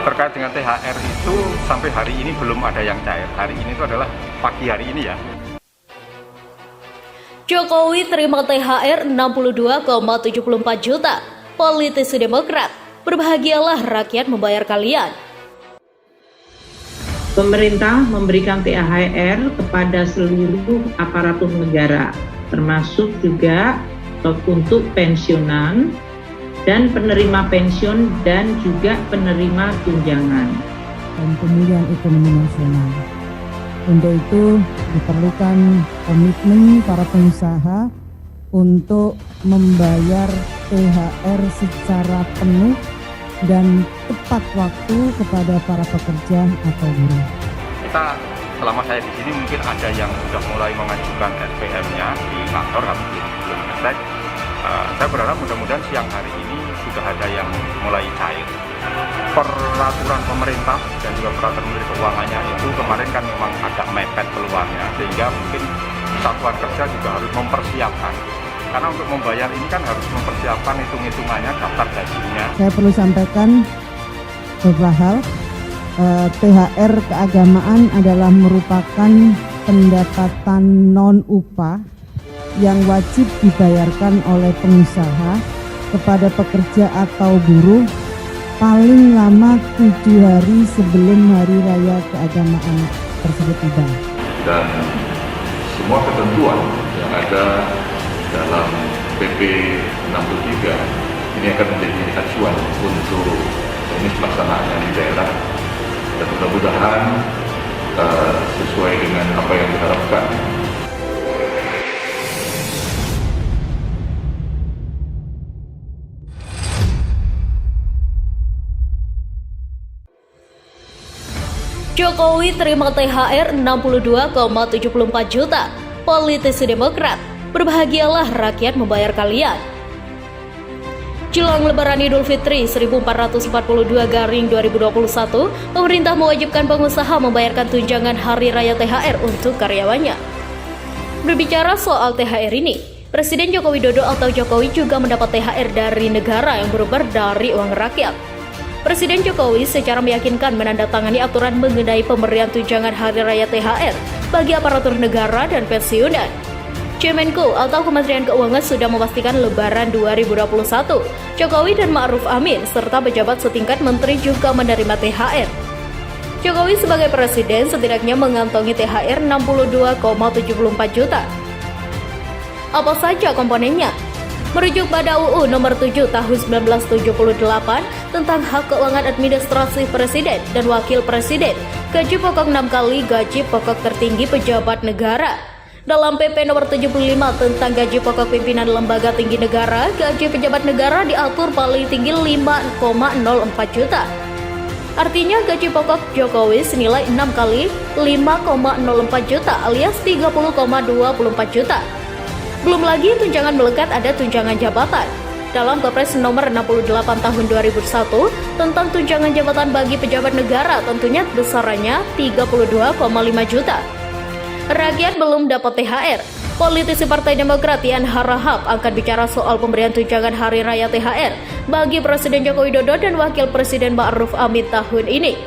Terkait dengan THR itu sampai hari ini belum ada yang cair. Hari ini itu adalah pagi hari ini ya. Jokowi terima THR 62,74 juta. Politisi Demokrat, berbahagialah rakyat membayar kalian. Pemerintah memberikan THR kepada seluruh aparatur negara, termasuk juga untuk pensiunan dan penerima pensiun dan juga penerima tunjangan. Dan pemulihan ekonomi nasional. Untuk itu diperlukan komitmen para pengusaha untuk membayar THR secara penuh dan tepat waktu kepada para pekerja atau buruh. Kita selama saya di sini mungkin ada yang sudah mulai mengajukan SPM-nya di kantor, tapi belum ngecek. Saya berharap mudah-mudahan siang hari ini sudah ada yang mulai cair. Peraturan pemerintah dan juga peraturan Menteri Keuangannya itu kemarin kan memang agak mepet keluarnya, sehingga mungkin satuan kerja juga harus mempersiapkan. Karena untuk membayar ini kan harus mempersiapkan hitung-hitungannya, daftar gajinya. Saya perlu sampaikan beberapa hal. THR keagamaan adalah merupakan pendapatan non-upah yang wajib dibayarkan oleh pengusaha kepada pekerja atau buruh paling lama 7 hari sebelum hari raya keagamaan tersebut tiba. Dan semua ketentuan yang ada dalam PP 63 ini akan menjadi acuan untuk teknis pelaksanaannya di daerah, dan mudah-mudahan sesuai dengan apa yang diharapkan. Jokowi terima THR 62,74 juta. Politisi Demokrat, berbahagialah rakyat membayar kalian. Jelang Lebaran Idul Fitri 1442/2021, pemerintah mewajibkan pengusaha membayarkan tunjangan hari raya THR untuk karyawannya. Berbicara soal THR ini, Presiden Joko Widodo atau Jokowi juga mendapat THR dari negara yang berupa dari uang rakyat. Presiden Jokowi secara meyakinkan menandatangani aturan mengenai pemberian tunjangan hari raya THR bagi aparatur negara dan pensiunan. Kemenko atau Kementerian Keuangan sudah memastikan Lebaran 2021. Jokowi dan Ma'ruf Amin serta pejabat setingkat menteri juga menerima THR. Jokowi sebagai presiden setidaknya mengantongi THR 62,74 juta. Apa saja komponennya? Merujuk pada UU Nomor 7 Tahun 1978 tentang hak keuangan administrasi Presiden dan Wakil Presiden, gaji pokok 6 kali gaji pokok tertinggi pejabat negara. Dalam PP Nomor 75 tentang gaji pokok pimpinan lembaga tinggi negara, gaji pejabat negara diatur paling tinggi 5,04 juta. Artinya gaji pokok Jokowi senilai 6 kali 5,04 juta alias 30,24 juta. Belum lagi tunjangan melekat ada tunjangan jabatan. Dalam Kepres nomor 68 tahun 2001 tentang tunjangan jabatan bagi pejabat negara tentunya besarannya 32,5 juta. Rakyat belum dapat THR. Politisi Partai Demokrat Yan Harahap akan bicara soal pemberian tunjangan hari raya THR bagi Presiden Joko Widodo dan Wakil Presiden Ma'ruf Amin tahun ini.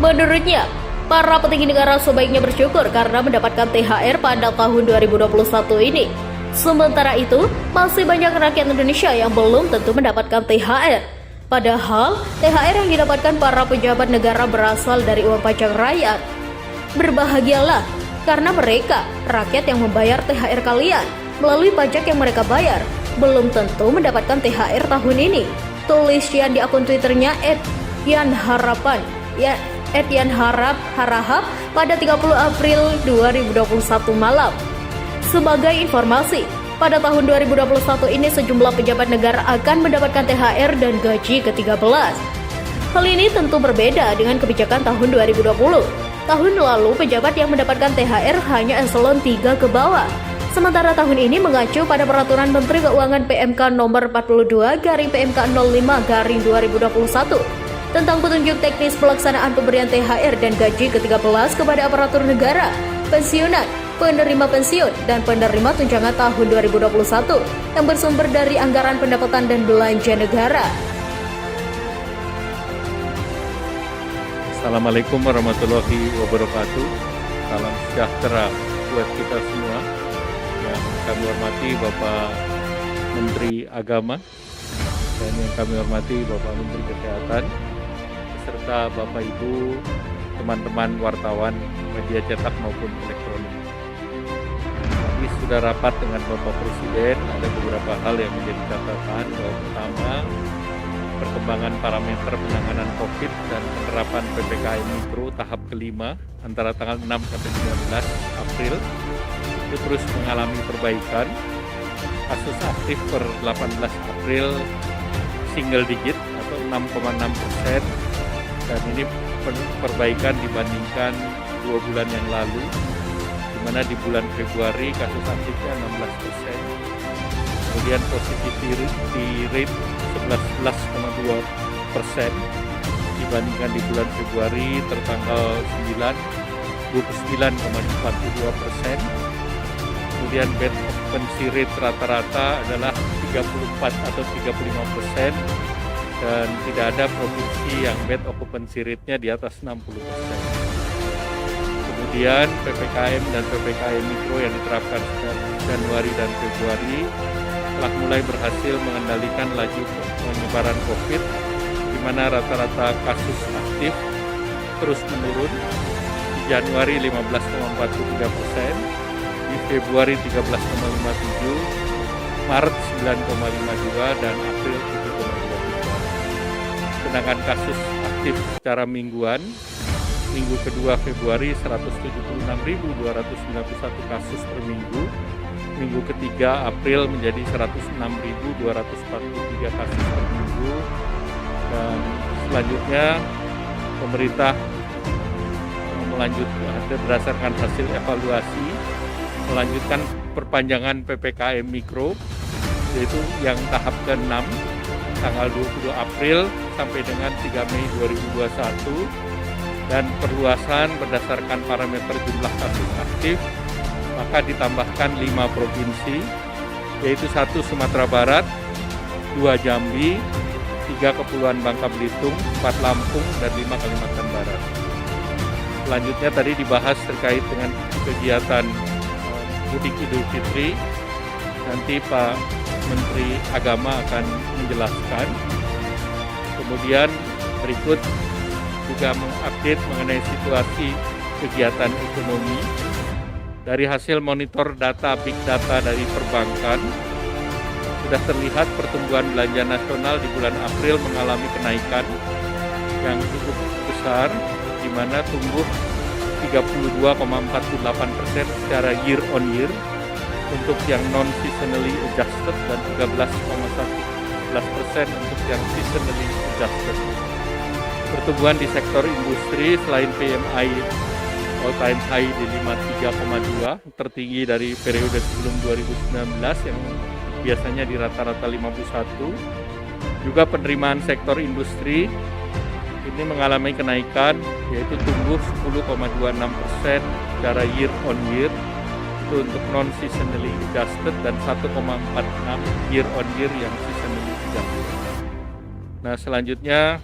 Menurutnya, para petinggi negara sebaiknya bersyukur karena mendapatkan THR pada tahun 2021 ini. Sementara itu, masih banyak rakyat Indonesia yang belum tentu mendapatkan THR. Padahal, THR yang didapatkan para pejabat negara berasal dari uang pajak rakyat. Berbahagialah, karena mereka, rakyat yang membayar THR kalian, melalui pajak yang mereka bayar, belum tentu mendapatkan THR tahun ini. Tulis Yan di akun Twitternya @yanharapan. Harahap pada 30 April 2021 malam. Sebagai informasi, pada tahun 2021 ini sejumlah pejabat negara akan mendapatkan THR dan gaji ke-13. Hal ini tentu berbeda dengan kebijakan tahun 2020. Tahun lalu pejabat yang mendapatkan THR hanya eselon 3 ke bawah. Sementara tahun ini mengacu pada Peraturan Menteri Keuangan PMK nomor 42/PMK 05/2021 tentang petunjuk teknis pelaksanaan pemberian THR dan gaji ke-13 kepada aparatur negara, pensiunan, penerima pensiun, dan penerima tunjangan tahun 2021 yang bersumber dari anggaran pendapatan dan belanja negara. Assalamualaikum warahmatullahi wabarakatuh. Salam sejahtera buat kita semua. Yang kami hormati Bapak Menteri Agama dan yang kami hormati Bapak Menteri Kesehatan beserta Bapak Ibu, teman-teman wartawan media cetak maupun elektronik. Kami sudah rapat dengan Bapak Presiden, ada beberapa hal yang menjadi catatan. Pertama, perkembangan parameter penanganan COVID dan penerapan PPKM Mikro tahap kelima antara tanggal 6 sampai 19 April itu terus mengalami perbaikan. Kasus aktif per 18 April single digit atau 6,6%, dan ini perbaikan dibandingkan 2 bulan yang lalu, di mana di bulan Februari kasus aktifnya 16%. Kemudian positivity rate 11,2% dibandingkan di bulan Februari tertanggal 29,42%. Kemudian bed occupancy rate rata-rata adalah 34 atau 35%, dan tidak ada provinsi yang bed occupancy rate-nya di atas 60%. Kemudian PPKM dan PPKM Mikro yang diterapkan sejak Januari dan Februari telah mulai berhasil mengendalikan laju penyebaran COVID, di mana rata-rata kasus aktif terus menurun. Di Januari 15,43%, di Februari 13,57%, Maret 9,52%, dan April 7,23%. Sedangkan kasus aktif secara mingguan, minggu kedua Februari 176.291 kasus per minggu, minggu ketiga April menjadi 106.243 kasus per minggu, dan selanjutnya pemerintah berdasarkan hasil evaluasi melanjutkan perpanjangan PPKM Mikro, yaitu yang tahap ke-6 tanggal 22 April sampai dengan 3 Mei 2021, dan perluasan berdasarkan parameter jumlah kasus aktif, maka ditambahkan 5 provinsi, yaitu 1 Sumatera Barat, 2 Jambi, 3 Kepulauan Bangka Belitung, 4 Lampung, dan 5 Kalimantan Barat. Selanjutnya tadi dibahas terkait dengan kegiatan Mudik Idul Fitri. Nanti Pak Menteri Agama akan menjelaskan. Kemudian berikut juga mengupdate mengenai situasi kegiatan ekonomi. Dari hasil monitor data Big Data dari perbankan, sudah terlihat pertumbuhan belanja nasional di bulan April mengalami kenaikan yang cukup besar, di mana tumbuh 32,48% secara year on year untuk yang non-seasonally adjusted dan 13,11% untuk yang seasonally adjusted. Pertumbuhan di sektor industri selain PMI all time high di 53,2, tertinggi dari periode sebelum 2019 yang biasanya di rata-rata 51. Juga penerimaan sektor industri ini mengalami kenaikan, yaitu tumbuh 10,26% secara year on year itu untuk non-seasonally adjusted, dan 1,46 year on year yang seasonally adjusted. Nah, selanjutnya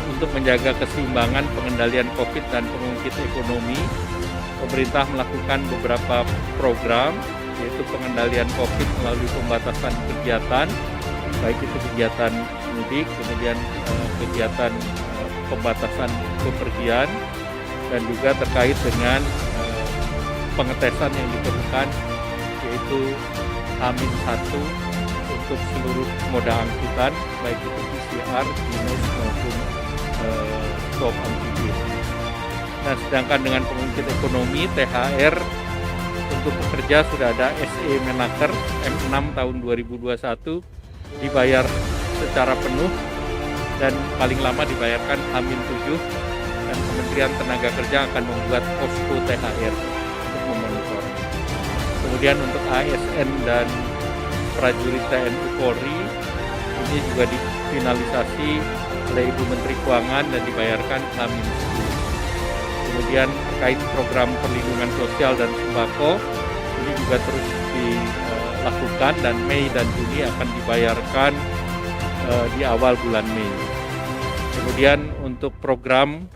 untuk menjaga keseimbangan pengendalian COVID dan pengungkit ekonomi, pemerintah melakukan beberapa program, yaitu pengendalian COVID melalui pembatasan kegiatan, baik itu kegiatan mudik, kemudian kegiatan pembatasan bepergian, dan juga terkait dengan pengetesan yang diperlukan, yaitu H-1 untuk seluruh moda angkutan, baik itu PCR, Ginos maupun swab antigen. Nah, sedangkan dengan pengungkit ekonomi, THR untuk pekerja sudah ada SE Menaker M6 tahun 2021 dibayar secara penuh dan paling lama dibayarkan H-7, dan Kementerian Tenaga Kerja akan membuat posko THR untuk memonitor. Kemudian untuk ASN dan prajurit TNI Polri ini juga difinalisasi oleh Ibu Menteri Keuangan dan dibayarkan H-10. Kemudian terkait program perlindungan sosial dan sembako ini juga terus dilakukan, dan Mei dan Juni akan dibayarkan di awal bulan Mei. Kemudian untuk program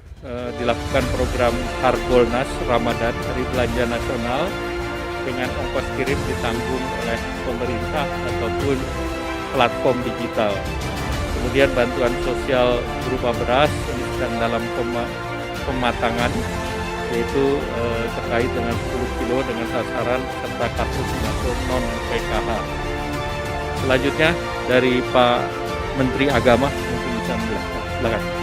dilakukan program Harbolnas Ramadan, Hari Belanja Nasional, dengan ongkos kirim ditanggung oleh pemerintah ataupun platform digital. Kemudian bantuan sosial berupa beras ini sedang dalam pematangan, yaitu terkait dengan 10 kilo dengan sasaran serta kasus masuk non PKH. Selanjutnya dari Pak Menteri Agama mungkin bisa menjelaskan. Silakan.